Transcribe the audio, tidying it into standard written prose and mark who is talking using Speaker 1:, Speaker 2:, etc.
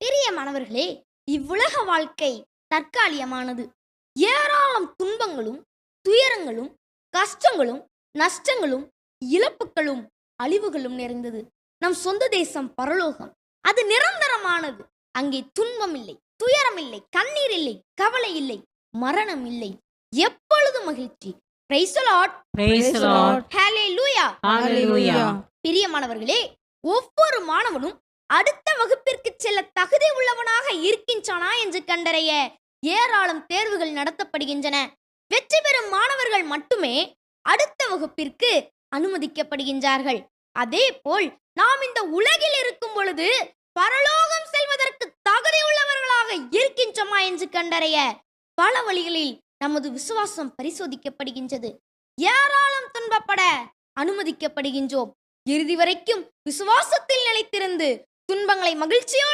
Speaker 1: பிரியமானவர்களே, இவ்வுலக வாழ்க்கை தற்காலிகமானது. ஏராளம் துன்பங்களும், துயரங்களும், கஷ்டங்களும், நஷ்டங்களும், இழப்புகளும், அழிவுகளும் நிறைந்தது. நம் சொந்த தேசம் பரலோகம். அது நிரந்தரமானது. அங்கே துன்பம் இல்லை, துயரம் இல்லை, கண்ணீர் இல்லை, கவலை இல்லை, மரணம் இல்லை. எப்பொழுதும் மகிழ்ச்சி. Praise the Lord.
Speaker 2: Praise the Lord.
Speaker 1: Hallelujah.
Speaker 2: Hallelujah.
Speaker 1: பிரியமானவர்களே, ஒவ்வொரு மாணவனும் அடுத்த வகுப்பிற்கு செல்ல தகுதி உள்ளவனாக இருக்கின்றானா என்று கண்டறிய ஏராளம் தேர்வுகள் நடத்தப்படுகின்றன. வெற்றி பெறும் மாணவர்கள் மட்டுமே அடுத்த வகுப்பிற்கு அனுமதிக்கப்படுகின்றார்கள். அதே போல் நாம் இந்த உலகில் இருக்கும் பொழுது பரலோகம் செல்வதற்கு தகுதி உள்ளவர்களாக இருக்கின்றோமா என்று கண்டறிய பல வழிகளில் நமது விசுவாசம் பரிசோதிக்கப்படுகின்றது. ஏராளம் துன்பப்பட அனுமதிக்கப்படுகின்றோம். இறுதி வரைக்கும் விசுவாசத்தில் நிலைத்திருந்து துன்பங்களை மகிழ்ச்சியோடு